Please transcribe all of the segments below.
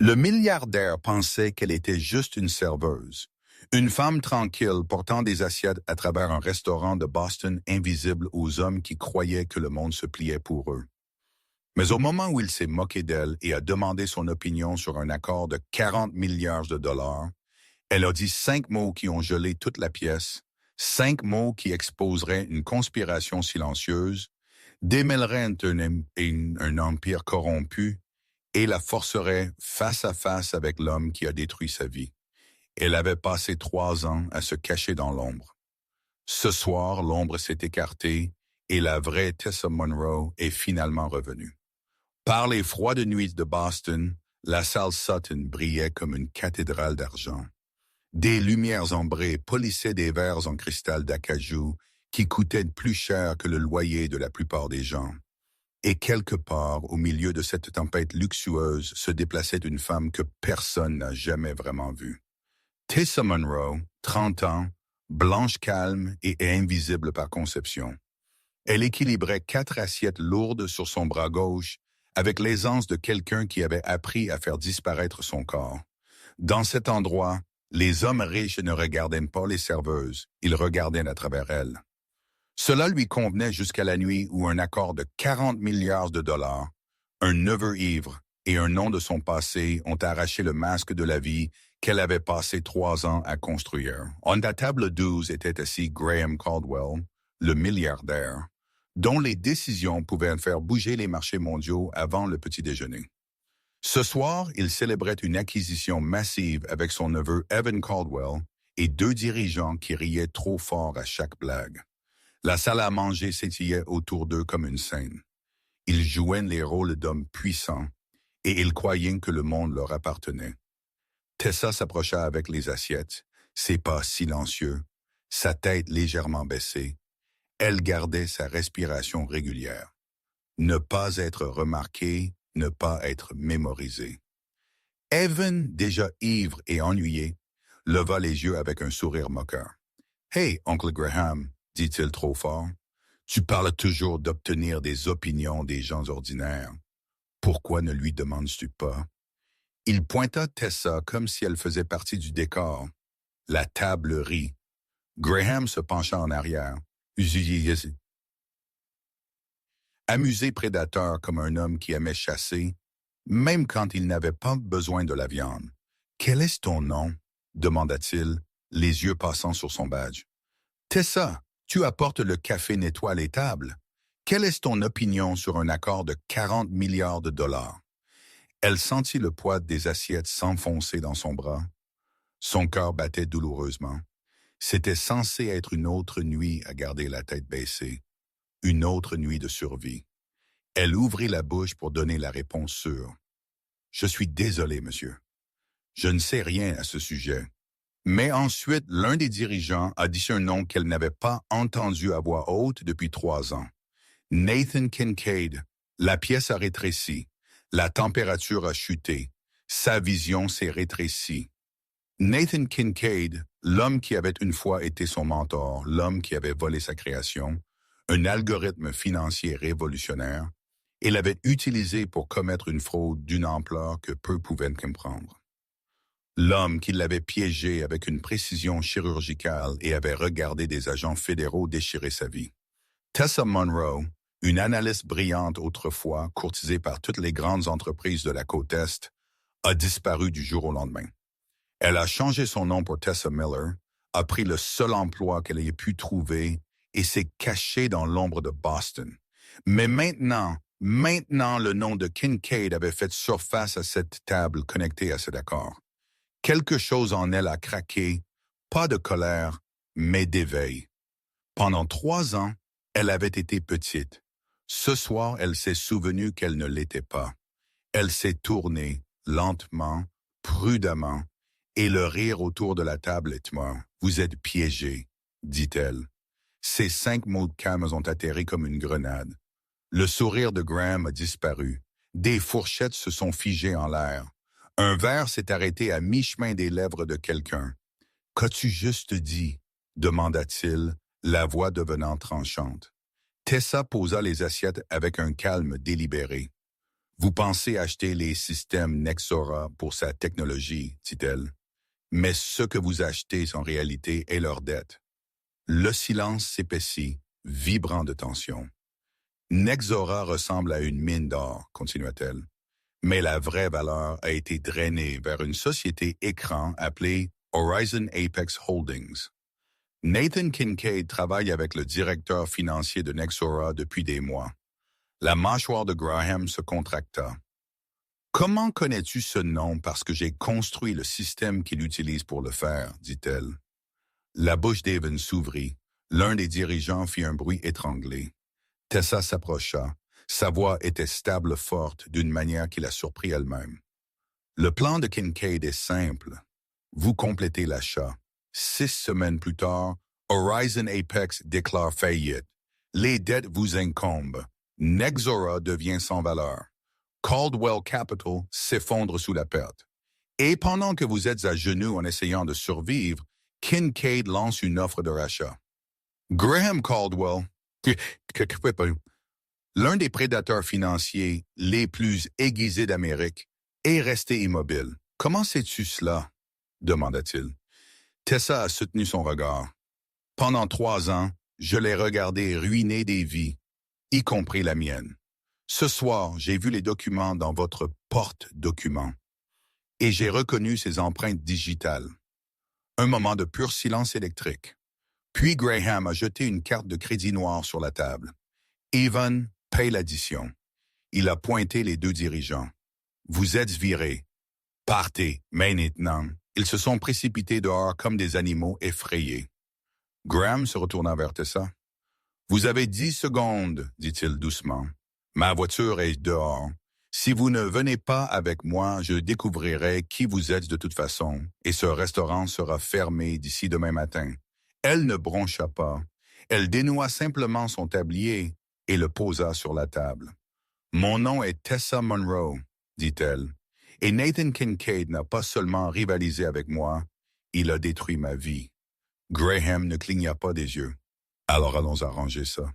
Le milliardaire pensait qu'elle était juste une serveuse, une femme tranquille portant des assiettes à travers un restaurant de Boston invisible aux hommes qui croyaient que le monde se pliait pour eux. Mais au moment où il s'est moqué d'elle et a demandé son opinion sur un accord de 40 milliards de dollars, elle a dit 5 mots qui ont gelé toute la pièce, 5 mots qui exposeraient une conspiration silencieuse, démêleraient un empire corrompu et la forcerait face à face avec l'homme qui a détruit sa vie. Elle avait passé 3 ans à se cacher dans l'ombre. Ce soir, l'ombre s'est écartée et la vraie Tessa Monroe est finalement revenue. Par les froides nuits de Boston, la salle Sutton brillait comme une cathédrale d'argent. Des lumières ambrées polissaient des verres en cristal d'acajou qui coûtaient plus cher que le loyer de la plupart des gens. Et quelque part, au milieu de cette tempête luxueuse, se déplaçait une femme que personne n'a jamais vraiment vue. Tessa Monroe, 30 ans, blanche calme et invisible par conception. Elle équilibrait 4 assiettes lourdes sur son bras gauche avec l'aisance de quelqu'un qui avait appris à faire disparaître son corps. Dans cet endroit, les hommes riches ne regardaient pas les serveuses, ils regardaient à travers elles. Cela lui convenait jusqu'à la nuit où un accord de 40 milliards de dollars, un neveu ivre et un nom de son passé ont arraché le masque de la vie qu'elle avait passé 3 ans à construire. En la table 12 était assis Graham Caldwell, le milliardaire, dont les décisions pouvaient faire bouger les marchés mondiaux avant le petit déjeuner. Ce soir, il célébrait une acquisition massive avec son neveu Evan Caldwell et 2 dirigeants qui riaient trop fort à chaque blague. La salle à manger s'étillait autour d'eux comme une scène. Ils jouaient les rôles d'hommes puissants et ils croyaient que le monde leur appartenait. Tessa s'approcha avec les assiettes, ses pas silencieux, sa tête légèrement baissée. Elle gardait sa respiration régulière. Ne pas être remarqué, ne pas être mémorisé. Evan, déjà ivre et ennuyé, leva les yeux avec un sourire moqueur. « Hey, oncle Graham, dit-il trop fort, tu parles toujours d'obtenir des opinions des gens ordinaires. Pourquoi ne lui demandes-tu pas? » Il pointa Tessa comme si elle faisait partie du décor. La table rit. Graham se pencha en arrière. Amusé prédateur comme un homme qui aimait chasser, même quand il n'avait pas besoin de la viande. « Quel est ton nom? » demanda-t-il, les yeux passant sur son badge. « Tessa, tu apportes le café nettoie les tables. Quelle est ton opinion sur un accord de 40 milliards de dollars? » Elle sentit le poids des assiettes s'enfoncer dans son bras. Son cœur battait douloureusement. C'était censé être une autre nuit à garder la tête baissée, une autre nuit de survie. Elle ouvrit la bouche pour donner la réponse sûre. « Je suis désolé, monsieur. Je ne sais rien à ce sujet. » Mais ensuite, l'un des dirigeants a dit un nom qu'elle n'avait pas entendu à voix haute depuis 3 ans. Nathan Kincaid. La pièce a rétréci. La température a chuté. Sa vision s'est rétrécie. Nathan Kincaid, l'homme qui avait une fois été son mentor, l'homme qui avait volé sa création, un algorithme financier révolutionnaire, et l'avait utilisé pour commettre une fraude d'une ampleur que peu pouvaient comprendre. L'homme qui l'avait piégé avec une précision chirurgicale et avait regardé des agents fédéraux déchirer sa vie. Tessa Monroe, une analyste brillante autrefois, courtisée par toutes les grandes entreprises de la côte Est, a disparu du jour au lendemain. Elle a changé son nom pour Tessa Miller, a pris le seul emploi qu'elle ait pu trouver et s'est cachée dans l'ombre de Boston. Mais maintenant, le nom de Kincaid avait fait surface à cette table connectée à cet accord. Quelque chose en elle a craqué, pas de colère, mais d'éveil. Pendant 3 ans, elle avait été petite. Ce soir, elle s'est souvenue qu'elle ne l'était pas. Elle s'est tournée, lentement, prudemment, et le rire autour de la table est mort. « Vous êtes piégés », dit-elle. Ces 5 mots de calme ont atterri comme une grenade. Le sourire de Graham a disparu. Des fourchettes se sont figées en l'air. Un verre s'est arrêté à mi-chemin des lèvres de quelqu'un. « Qu'as-tu juste dit? » demanda-t-il, la voix devenant tranchante. Tessa posa les assiettes avec un calme délibéré. « Vous pensez acheter les systèmes Nexora pour sa technologie, dit-elle. Mais ce que vous achetez en réalité est leur dette. Le silence s'épaissit, vibrant de tension. Nexora ressemble à une mine d'or, continua-t-elle. Mais la vraie valeur a été drainée vers une société écran appelée Horizon Apex Holdings. Nathan Kincaid travaille avec le directeur financier de Nexora depuis des mois. La mâchoire de Graham se contracta. Comment connais-tu ce nom parce que j'ai construit le système qu'il utilise pour le faire, dit-elle. La bouche d'Evan s'ouvrit. L'un des dirigeants fit un bruit étranglé. Tessa s'approcha. Sa voix était stable forte d'une manière qui la surprit elle-même. Le plan de Kincaid est simple. Vous complétez l'achat. 6 semaines plus tard, Horizon Apex déclare faillite. Les dettes vous incombent. Nexora devient sans valeur. Caldwell Capital s'effondre sous la perte. Et pendant que vous êtes à genoux en essayant de survivre, Kincaid lance une offre de rachat. Graham Caldwell, l'un des prédateurs financiers les plus aiguisés d'Amérique, est resté immobile. Comment sais-tu cela? Demanda-t-il. Tessa a soutenu son regard. Pendant 3 ans, je l'ai regardé ruiner des vies, y compris la mienne. Ce soir, j'ai vu les documents dans votre porte-documents et j'ai reconnu ses empreintes digitales. Un moment de pur silence électrique. Puis Graham a jeté une carte de crédit noire sur la table. Evan paye l'addition. Il a pointé les 2 dirigeants. Vous êtes virés. Partez, maintenant. Ils se sont précipités dehors comme des animaux effrayés. Graham se retourna vers Tessa. Vous avez 10 secondes, dit-il doucement. Ma voiture est dehors. Si vous ne venez pas avec moi, je découvrirai qui vous êtes de toute façon, et ce restaurant sera fermé d'ici demain matin. Elle ne broncha pas. Elle dénoua simplement son tablier et le posa sur la table. Mon nom est Tessa Monroe, dit-elle, et Nathan Kincaid n'a pas seulement rivalisé avec moi, il a détruit ma vie. Graham ne cligna pas des yeux. Alors allons arranger ça.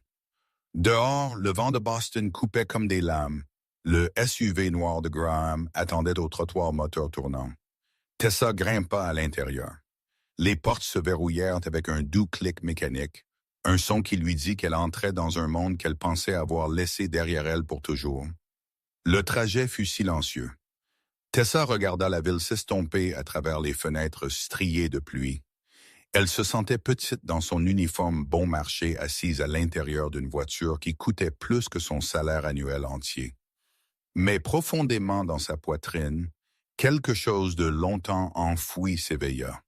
Dehors, le vent de Boston coupait comme des lames. Le SUV noir de Graham attendait au trottoir moteur tournant. Tessa grimpa à l'intérieur. Les portes se verrouillèrent avec un doux clic mécanique, un son qui lui dit qu'elle entrait dans un monde qu'elle pensait avoir laissé derrière elle pour toujours. Le trajet fut silencieux. Tessa regarda la ville s'estomper à travers les fenêtres striées de pluie. Elle se sentait petite dans son uniforme bon marché assise à l'intérieur d'une voiture qui coûtait plus que son salaire annuel entier. Mais profondément dans sa poitrine, quelque chose de longtemps enfoui s'éveilla.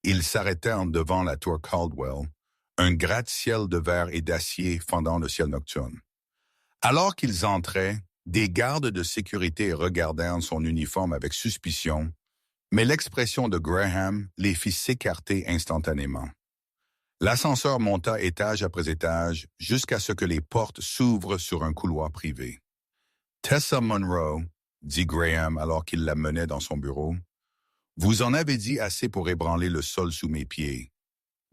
Ils s'arrêtèrent devant la tour Caldwell, un gratte-ciel de verre et d'acier fendant le ciel nocturne. Alors qu'ils entraient, des gardes de sécurité regardèrent son uniforme avec suspicion, mais l'expression de Graham les fit s'écarter instantanément. L'ascenseur monta étage après étage jusqu'à ce que les portes s'ouvrent sur un couloir privé. Tessa Monroe, dit Graham alors qu'il la menait dans son bureau, vous en avez dit assez pour ébranler le sol sous mes pieds.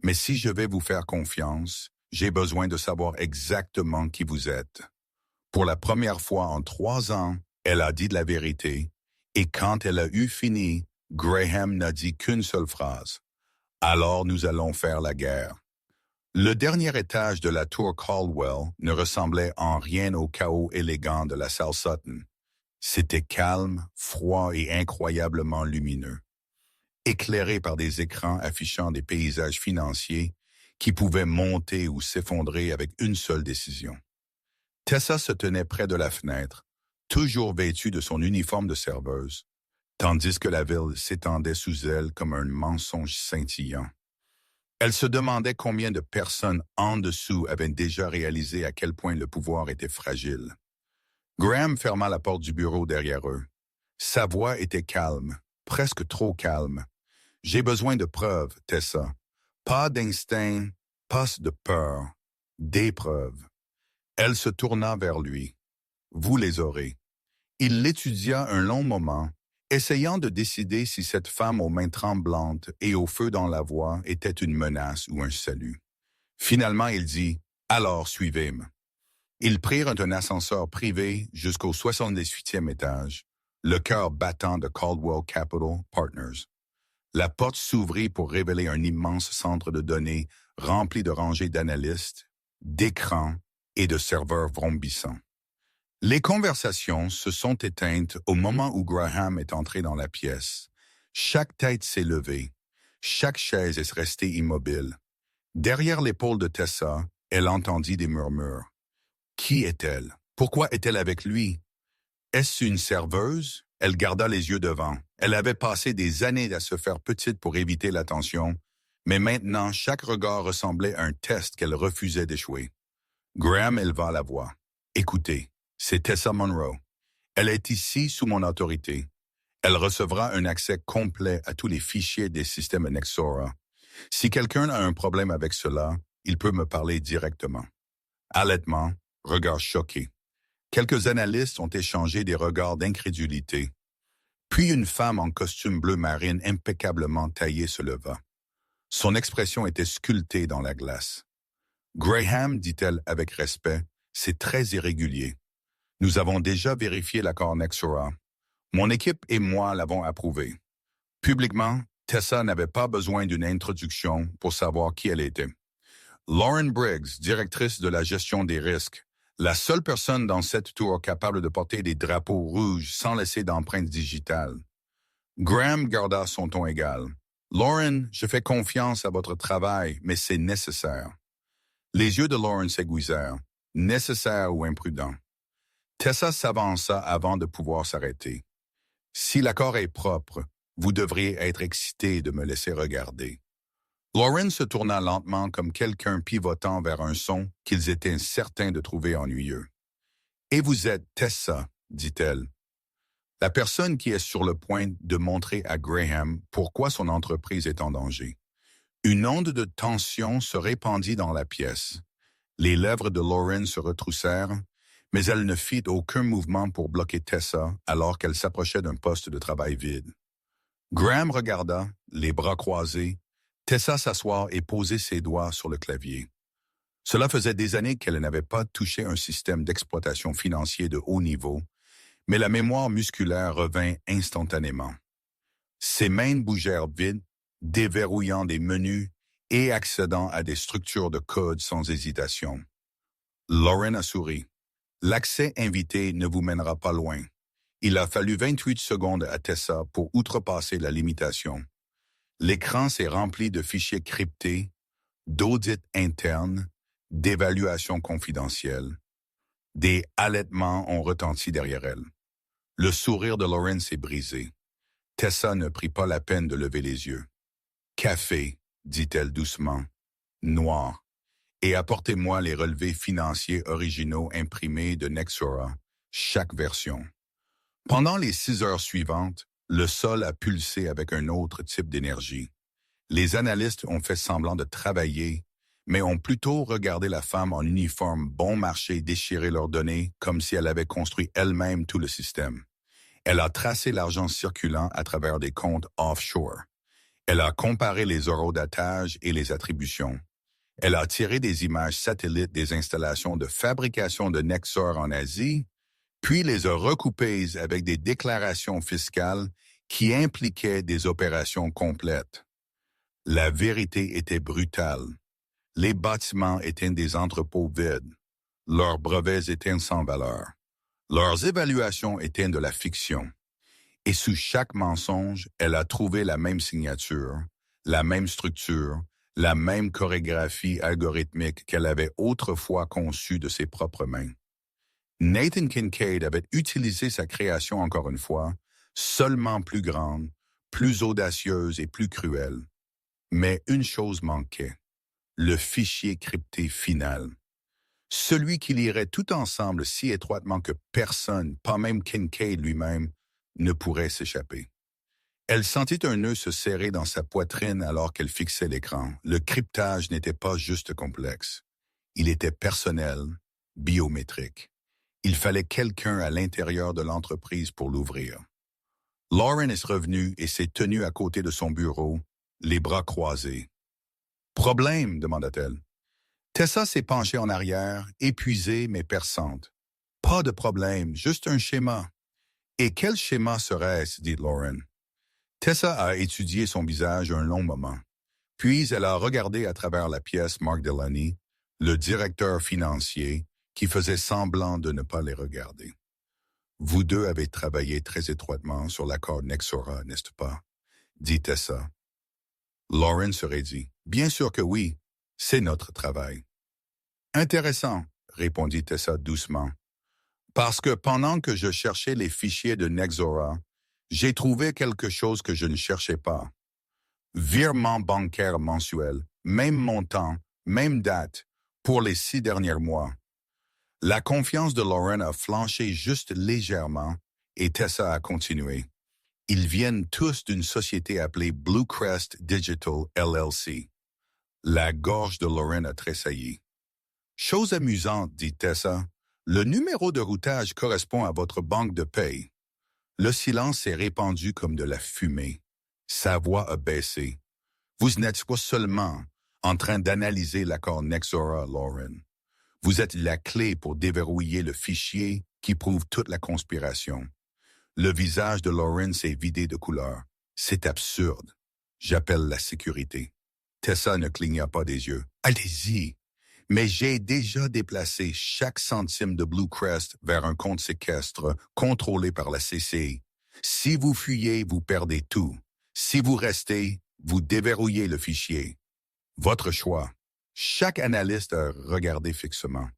Mais si je vais vous faire confiance, j'ai besoin de savoir exactement qui vous êtes. Pour la première fois en 3 ans, elle a dit de la vérité, et quand elle a eu fini, Graham n'a dit qu'une seule phrase. Alors nous allons faire la guerre. Le dernier étage de la tour Caldwell ne ressemblait en rien au chaos élégant de la salle Sutton. C'était calme, froid et incroyablement lumineux, éclairé par des écrans affichant des paysages financiers qui pouvaient monter ou s'effondrer avec une seule décision. Tessa se tenait près de la fenêtre, toujours vêtue de son uniforme de serveuse, tandis que la ville s'étendait sous elle comme un mensonge scintillant. Elle se demandait combien de personnes en dessous avaient déjà réalisé à quel point le pouvoir était fragile. Graham ferma la porte du bureau derrière eux. Sa voix était calme, presque trop calme. « J'ai besoin de preuves, Tessa. Pas d'instinct, pas de peur. Des preuves. » Elle se tourna vers lui. « Vous les aurez. » Il l'étudia un long moment, essayant de décider si cette femme aux mains tremblantes et au feu dans la voix était une menace ou un salut. Finalement, il dit « Alors, suivez-moi. » Ils prirent un ascenseur privé jusqu'au 78e étage, le cœur battant de Caldwell Capital Partners. La porte s'ouvrit pour révéler un immense centre de données rempli de rangées d'analystes, d'écrans et de serveurs vrombissants. Les conversations se sont éteintes au moment où Graham est entré dans la pièce. Chaque tête s'est levée, chaque chaise est restée immobile. Derrière l'épaule de Tessa, elle entendit des murmures. Qui est-elle? Pourquoi est-elle avec lui? Est-ce une serveuse? Elle garda les yeux devant. Elle avait passé des années à se faire petite pour éviter l'attention, mais maintenant chaque regard ressemblait à un test qu'elle refusait d'échouer. Graham éleva la voix. Écoutez, c'est Tessa Monroe. Elle est ici sous mon autorité. Elle recevra un accès complet à tous les fichiers des systèmes Nexora. Si quelqu'un a un problème avec cela, il peut me parler directement. Halètement, regard choqué. Quelques analystes ont échangé des regards d'incrédulité. Puis une femme en costume bleu marine impeccablement taillé se leva. Son expression était sculptée dans la glace. Graham, dit-elle avec respect, c'est très irrégulier. Nous avons déjà vérifié l'accord Nexora. Mon équipe et moi l'avons approuvé. Publiquement, Tessa n'avait pas besoin d'une introduction pour savoir qui elle était. Lauren Briggs, directrice de la gestion des risques, la seule personne dans cette tour capable de porter des drapeaux rouges sans laisser d'empreinte digitale. Graham garda son ton égal. Lauren, je fais confiance à votre travail, mais c'est nécessaire. Les yeux de Lauren s'aiguisèrent. Nécessaire ou imprudent. Tessa s'avança avant de pouvoir s'arrêter. Si l'accord est propre, vous devriez être excité de me laisser regarder. Lauren se tourna lentement comme quelqu'un pivotant vers un son qu'ils étaient certains de trouver ennuyeux. « Et vous êtes Tessa, dit-elle. La personne qui est sur le point de montrer à Graham pourquoi son entreprise est en danger. Une onde de tension se répandit dans la pièce. Les lèvres de Lauren se retroussèrent, mais elle ne fit aucun mouvement pour bloquer Tessa alors qu'elle s'approchait d'un poste de travail vide. Graham regarda, les bras croisés, Tessa s'asseoir et poser ses doigts sur le clavier. Cela faisait des années qu'elle n'avait pas touché un système d'exploitation financier de haut niveau, mais la mémoire musculaire revint instantanément. Ses mains bougèrent vite, déverrouillant des menus et accédant à des structures de code sans hésitation. Lauren a souri. L'accès invité ne vous mènera pas loin. Il a fallu 28 secondes à Tessa pour outrepasser la limitation. L'écran s'est rempli de fichiers cryptés, d'audits internes, d'évaluations confidentielles. Des halètements ont retenti derrière elle. Le sourire de Lauren s'est brisé. Tessa ne prit pas la peine de lever les yeux. « Café », dit-elle doucement, « noir, et apportez-moi les relevés financiers originaux imprimés de Nexora, chaque version. » Pendant les 6 heures suivantes, le sol a pulsé avec un autre type d'énergie. Les analystes ont fait semblant de travailler, mais ont plutôt regardé la femme en uniforme bon marché déchirer leurs données comme si elle avait construit elle-même tout le système. Elle a tracé l'argent circulant à travers des comptes offshore. Elle a comparé les eurodatages et les attributions. Elle a tiré des images satellites des installations de fabrication de Nexor en Asie, puis les a recoupées avec des déclarations fiscales qui impliquaient des opérations complètes. La vérité était brutale. Les bâtiments étaient des entrepôts vides. Leurs brevets étaient sans valeur. Leurs évaluations étaient de la fiction. Et sous chaque mensonge, elle a trouvé la même signature, la même structure, la même chorégraphie algorithmique qu'elle avait autrefois conçue de ses propres mains. Nathan Kincaid avait utilisé sa création encore une fois, seulement plus grande, plus audacieuse et plus cruelle. Mais une chose manquait, le fichier crypté final. Celui qui lirait tout ensemble si étroitement que personne, pas même Kincaid lui-même, ne pourrait s'échapper. Elle sentit un nœud se serrer dans sa poitrine alors qu'elle fixait l'écran. Le cryptage n'était pas juste complexe. Il était personnel, biométrique. Il fallait quelqu'un à l'intérieur de l'entreprise pour l'ouvrir. Lauren est revenue et s'est tenue à côté de son bureau, les bras croisés. « Problème ?» demanda-t-elle. Tessa s'est penchée en arrière, épuisée mais perçante. Pas de problème, juste un schéma. Et quel schéma serait-ce, dit Lauren. Tessa a étudié son visage un long moment. Puis elle a regardé à travers la pièce Mark Delaney, le directeur financier, qui faisait semblant de ne pas les regarder. Vous deux avez travaillé très étroitement sur l'accord Nexora, n'est-ce pas? Dit Tessa. Lauren se raidit. Bien sûr que oui, c'est notre travail. Intéressant, répondit Tessa doucement. Parce que pendant que je cherchais les fichiers de Nexora, j'ai trouvé quelque chose que je ne cherchais pas. Virement bancaire mensuel, même montant, même date, pour les 6 derniers mois. La confiance de Lauren a flanché juste légèrement et Tessa a continué. Ils viennent tous d'une société appelée Bluecrest Digital LLC. La gorge de Lauren a tressailli. Chose amusante, dit Tessa, le numéro de routage correspond à votre banque de paye. Le silence s'est répandu comme de la fumée. Sa voix a baissé. Vous n'êtes pas seulement en train d'analyser l'accord Nexora, Lauren. Vous êtes la clé pour déverrouiller le fichier qui prouve toute la conspiration. Le visage de Lauren s'est vidé de couleur. C'est absurde. J'appelle la sécurité. Tessa ne cligna pas des yeux. Allez-y. Mais j'ai déjà déplacé chaque centime de Bluecrest vers un compte séquestre contrôlé par la CCI. Si vous fuyez, vous perdez tout. Si vous restez, vous déverrouillez le fichier. Votre choix. Chaque analyste a regardé fixement.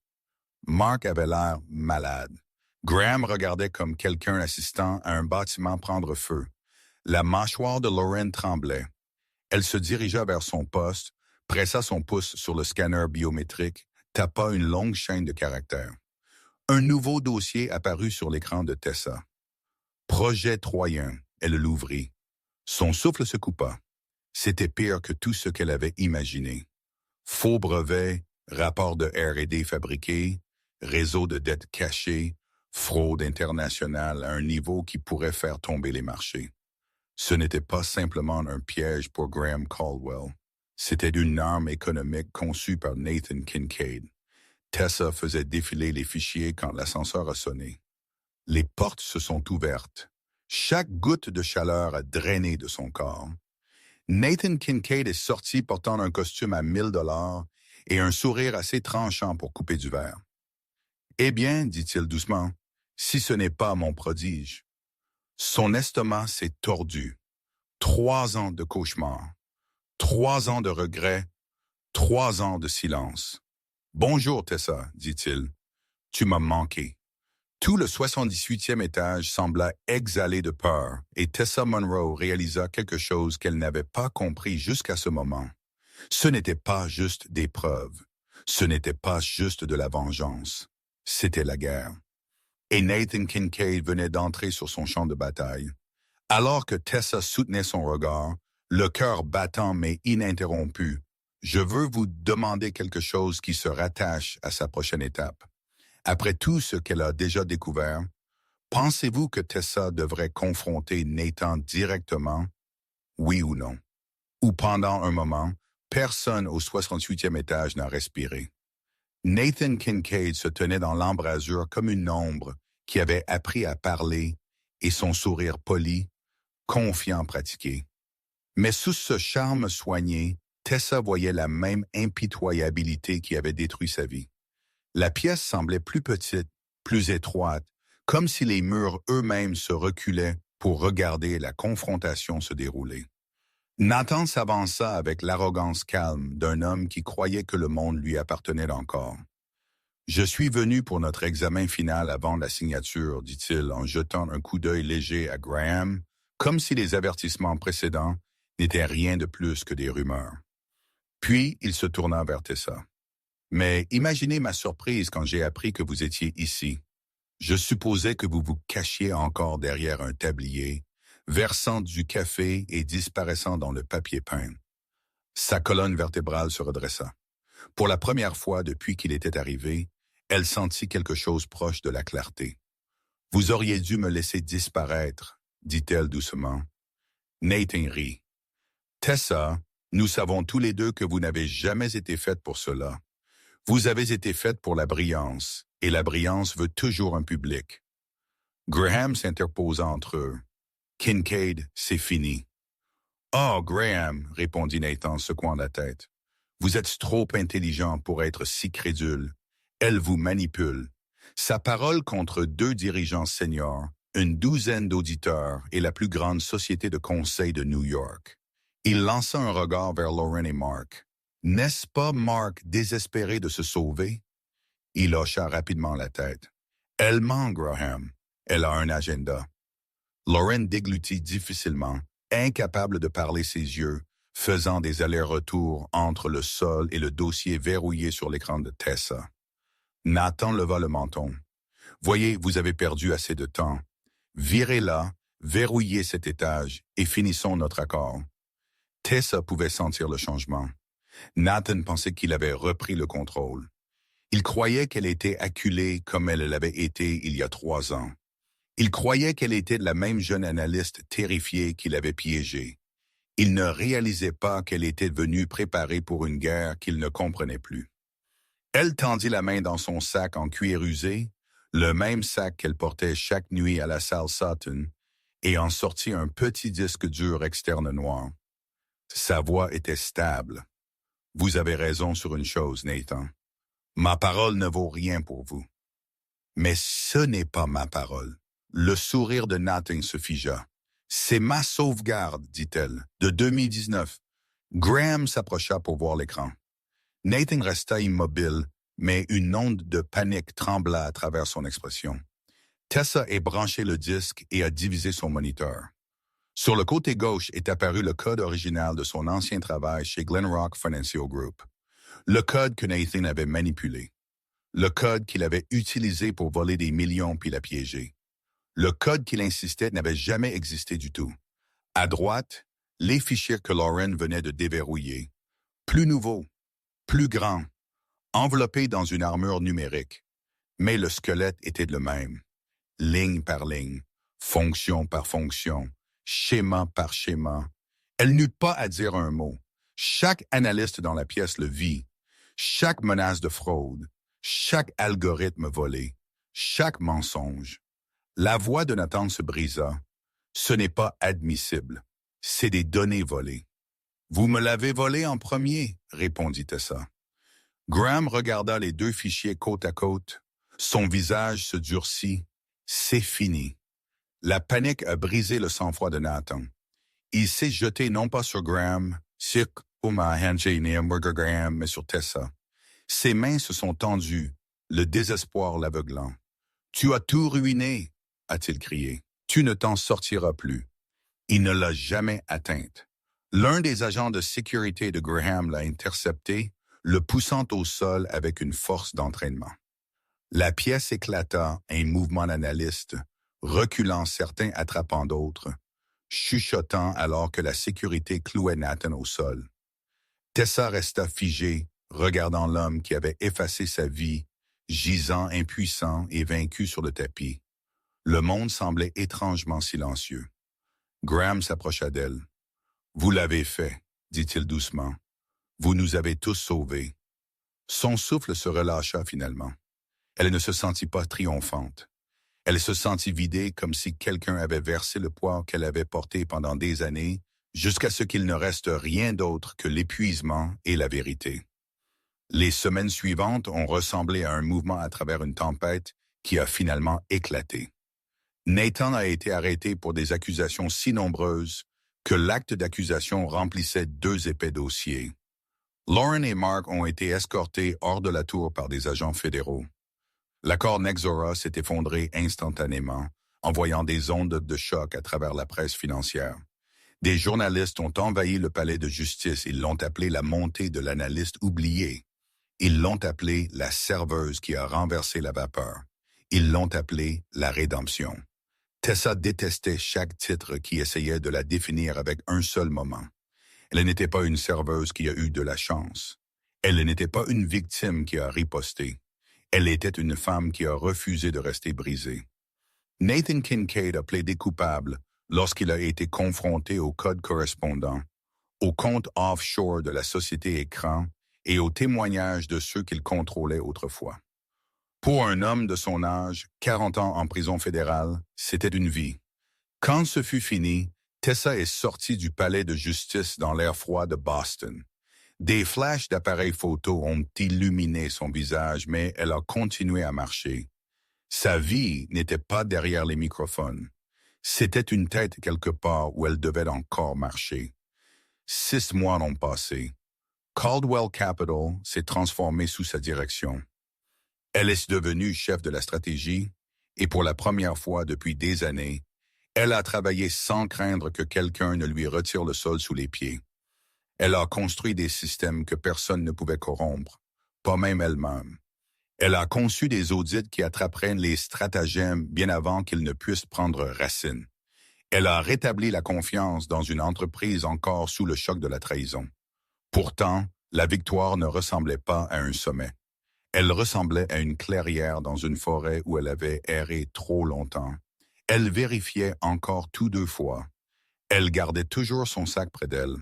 Mark avait l'air malade. Graham regardait comme quelqu'un assistant à un bâtiment prendre feu. La mâchoire de Lauren tremblait. Elle se dirigea vers son poste, pressa son pouce sur le scanner biométrique, tapa une longue chaîne de caractères. Un nouveau dossier apparut sur l'écran de Tessa. Projet Troyen, elle l'ouvrit. Son souffle se coupa. C'était pire que tout ce qu'elle avait imaginé. Faux brevets, rapports de R&D fabriqués, réseau de dettes cachées, fraude internationale à un niveau qui pourrait faire tomber les marchés. Ce n'était pas simplement un piège pour Graham Caldwell. C'était une arme économique conçue par Nathan Kincaid. Tessa faisait défiler les fichiers quand l'ascenseur a sonné. Les portes se sont ouvertes. Chaque goutte de chaleur a drainé de son corps. Nathan Kincaid est sorti portant un costume à $1000 et un sourire assez tranchant pour couper du verre. « Eh bien, dit-il doucement, si ce n'est pas mon prodige. » Son estomac s'est tordu. 3 ans de cauchemar. 3 ans de regrets. 3 ans de silence. « Bonjour, Tessa, dit-il. Tu m'as manqué. » Tout le 78e étage sembla exhaler de peur, et Tessa Monroe réalisa quelque chose qu'elle n'avait pas compris jusqu'à ce moment. Ce n'était pas juste des preuves. Ce n'était pas juste de la vengeance. C'était la guerre. Et Nathan Kincaid venait d'entrer sur son champ de bataille. Alors que Tessa soutenait son regard, le cœur battant mais ininterrompu, je veux vous demander quelque chose qui se rattache à sa prochaine étape. Après tout ce qu'elle a déjà découvert, pensez-vous que Tessa devrait confronter Nathan directement, oui ou non? Ou pendant un moment, personne au 68e étage n'a respiré. Nathan Kincaid se tenait dans l'embrasure comme une ombre qui avait appris à parler et son sourire poli, confiant pratiqué. Mais sous ce charme soigné, Tessa voyait la même impitoyabilité qui avait détruit sa vie. La pièce semblait plus petite, plus étroite, comme si les murs eux-mêmes se reculaient pour regarder la confrontation se dérouler. Nathan s'avança avec l'arrogance calme d'un homme qui croyait que le monde lui appartenait encore. « Je suis venu pour notre examen final avant la signature, dit-il en jetant un coup d'œil léger à Graham, comme si les avertissements précédents n'étaient rien de plus que des rumeurs. Puis il se tourna vers Tessa. « Mais imaginez ma surprise quand j'ai appris que vous étiez ici. Je supposais que vous vous cachiez encore derrière un tablier, versant du café et disparaissant dans le papier peint. » Sa colonne vertébrale se redressa. Pour la première fois depuis qu'il était arrivé, elle sentit quelque chose proche de la clarté. « Vous auriez dû me laisser disparaître, » dit-elle doucement. Nathan rit. « Tessa, nous savons tous les deux que vous n'avez jamais été faite pour cela. Vous avez été faite pour la brillance, et la brillance veut toujours un public. Graham s'interposa entre eux. Kincaid, c'est fini. Oh, Graham, répondit Nathan, secouant la tête. Vous êtes trop intelligent pour être si crédule. Elle vous manipule. Sa parole contre 2 dirigeants seniors, une douzaine d'auditeurs et la plus grande société de conseil de New York. Il lança un regard vers Lauren et Mark. N'est-ce pas Mark désespéré de se sauver? Il hocha rapidement la tête. Elle ment, Graham. Elle a un agenda. Lauren déglutit difficilement, incapable de parler ses yeux, faisant des allers-retours entre le sol et le dossier verrouillé sur l'écran de Tessa. Nathan leva le menton. Voyez, vous avez perdu assez de temps. Virez-la, verrouillez cet étage et finissons notre accord. Tessa pouvait sentir le changement. Nathan pensait qu'il avait repris le contrôle. Il croyait qu'elle était acculée comme elle l'avait été il y a 3 ans. Il croyait qu'elle était la même jeune analyste terrifiée qu'il avait piégée. Il ne réalisait pas qu'elle était venue préparée pour une guerre qu'il ne comprenait plus. Elle tendit la main dans son sac en cuir usé, le même sac qu'elle portait chaque nuit à la salle Sutton, et en sortit un petit disque dur externe noir. Sa voix était stable. « Vous avez raison sur une chose, Nathan. Ma parole ne vaut rien pour vous. » « Mais ce n'est pas ma parole. » Le sourire de Nathan se figea. « C'est ma sauvegarde, dit-elle, de 2019. » Graham s'approcha pour voir l'écran. Nathan resta immobile, mais une onde de panique trembla à travers son expression. Tessa a branché le disque et a divisé son moniteur. Sur le côté gauche est apparu le code original de son ancien travail chez Glenrock Financial Group. Le code que Nathan avait manipulé. Le code qu'il avait utilisé pour voler des millions puis la piéger. Le code qu'il insistait n'avait jamais existé du tout. À droite, les fichiers que Lauren venait de déverrouiller. Plus nouveaux, plus grands, enveloppés dans une armure numérique. Mais le squelette était le même. Ligne par ligne, fonction par fonction, schéma par schéma. Elle n'eut pas à dire un mot. Chaque analyste dans la pièce le vit. Chaque menace de fraude, chaque algorithme volé, chaque mensonge. La voix de Nathan se brisa. Ce n'est pas admissible. C'est des données volées. Vous me l'avez volé en premier, répondit Tessa. Graham regarda les 2 fichiers côte à côte. Son visage se durcit. C'est fini. La panique a brisé le sang-froid de Nathan. Il s'est jeté non pas sur Graham, mais sur Tessa. Ses mains se sont tendues, le désespoir l'aveuglant. « Tu as tout ruiné !» a-t-il crié. « Tu ne t'en sortiras plus. » Il ne l'a jamais atteinte. L'un des agents de sécurité de Graham l'a intercepté, le poussant au sol avec une force d'entraînement. La pièce éclata, un mouvement d'analyste, reculant certains, attrapant d'autres, chuchotant alors que la sécurité clouait Nathan au sol. Tessa resta figée, regardant l'homme qui avait effacé sa vie, gisant impuissant et vaincu sur le tapis. Le monde semblait étrangement silencieux. Graham s'approcha d'elle. « Vous l'avez fait, » dit-il doucement. « Vous nous avez tous sauvés. » Son souffle se relâcha finalement. Elle ne se sentit pas triomphante. Elle se sentit vidée comme si quelqu'un avait versé le poids qu'elle avait porté pendant des années, jusqu'à ce qu'il ne reste rien d'autre que l'épuisement et la vérité. Les semaines suivantes ont ressemblé à un mouvement à travers une tempête qui a finalement éclaté. Nathan a été arrêté pour des accusations si nombreuses que l'acte d'accusation remplissait 2 épais dossiers. Lauren et Mark ont été escortés hors de la tour par des agents fédéraux. L'accord Nexora s'est effondré instantanément, envoyant des ondes de choc à travers la presse financière. Des journalistes ont envahi le palais de justice. Ils l'ont appelé la montée de l'analyste oublié. Ils l'ont appelé la serveuse qui a renversé la vapeur. Ils l'ont appelé la rédemption. Tessa détestait chaque titre qui essayait de la définir avec un seul moment. Elle n'était pas une serveuse qui a eu de la chance. Elle n'était pas une victime qui a riposté. Elle était une femme qui a refusé de rester brisée. Nathan Kincaid a plaidé coupable lorsqu'il a été confronté au code correspondant, au compte offshore de la société Écran et aux témoignages de ceux qu'il contrôlait autrefois. Pour un homme de son âge, 40 ans en prison fédérale, c'était une vie. Quand ce fut fini, Tessa est sortie du palais de justice dans l'air froid de Boston. Des flashs d'appareils photo ont illuminé son visage, mais elle a continué à marcher. Sa vie n'était pas derrière les microphones. C'était une tête quelque part où elle devait encore marcher. 6 mois ont passé. Caldwell Capital s'est transformé sous sa direction. Elle est devenue chef de la stratégie et pour la première fois depuis des années, elle a travaillé sans craindre que quelqu'un ne lui retire le sol sous les pieds. Elle a construit des systèmes que personne ne pouvait corrompre, pas même elle-même. Elle a conçu des audits qui attraperaient les stratagèmes bien avant qu'ils ne puissent prendre racine. Elle a rétabli la confiance dans une entreprise encore sous le choc de la trahison. Pourtant, la victoire ne ressemblait pas à un sommet. Elle ressemblait à une clairière dans une forêt où elle avait erré trop longtemps. Elle vérifiait encore tout 2 fois. Elle gardait toujours son sac près d'elle.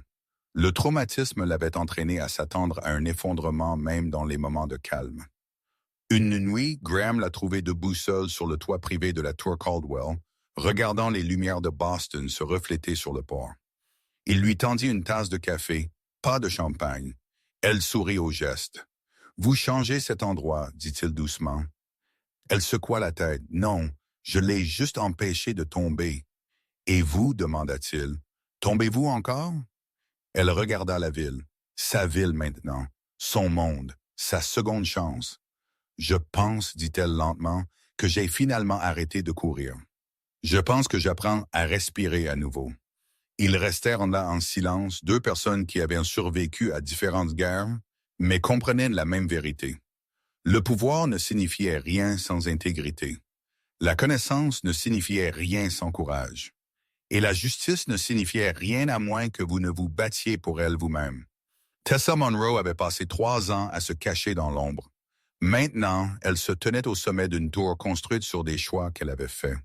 Le traumatisme l'avait entraînée à s'attendre à un effondrement même dans les moments de calme. Une nuit, Graham l'a trouvée debout seule sur le toit privé de la tour Caldwell, regardant les lumières de Boston se refléter sur le port. Il lui tendit une tasse de café, pas de champagne. Elle sourit au geste. « Vous changez cet endroit, dit-il doucement. » Elle secoua la tête. « Non, je l'ai juste empêché de tomber. »« Et vous, demanda-t-il, tombez-vous encore ?» Elle regarda la ville. Sa ville maintenant, son monde, sa seconde chance. « Je pense, dit-elle lentement, que j'ai finalement arrêté de courir. Je pense que j'apprends à respirer à nouveau. » Ils restèrent là en silence, 2 personnes qui avaient survécu à différentes guerres, mais comprenaient la même vérité. Le pouvoir ne signifiait rien sans intégrité. La connaissance ne signifiait rien sans courage. Et la justice ne signifiait rien à moins que vous ne vous battiez pour elle vous-même. Tessa Monroe avait passé 3 ans à se cacher dans l'ombre. Maintenant, elle se tenait au sommet d'une tour construite sur des choix qu'elle avait faits.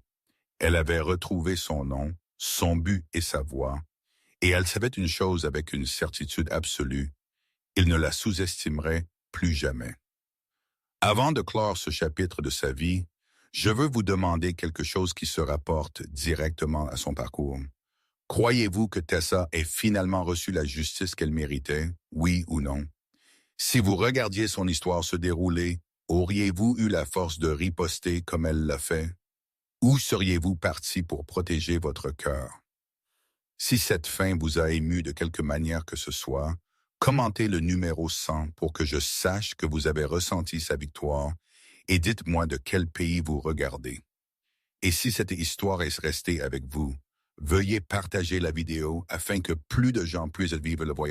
Elle avait retrouvé son nom, son but et sa voix, et elle savait une chose avec une certitude absolue, il ne la sous-estimerait plus jamais. Avant de clore ce chapitre de sa vie, je veux vous demander quelque chose qui se rapporte directement à son parcours. Croyez-vous que Tessa ait finalement reçu la justice qu'elle méritait, oui ou non? Si vous regardiez son histoire se dérouler, auriez-vous eu la force de riposter comme elle l'a fait? Où seriez-vous parti pour protéger votre cœur? Si cette fin vous a ému de quelque manière que ce soit, commentez le numéro 100 pour que je sache que vous avez ressenti sa victoire et dites-moi de quel pays vous regardez. Et si cette histoire est restée avec vous, veuillez partager la vidéo afin que plus de gens puissent vivre le voyage.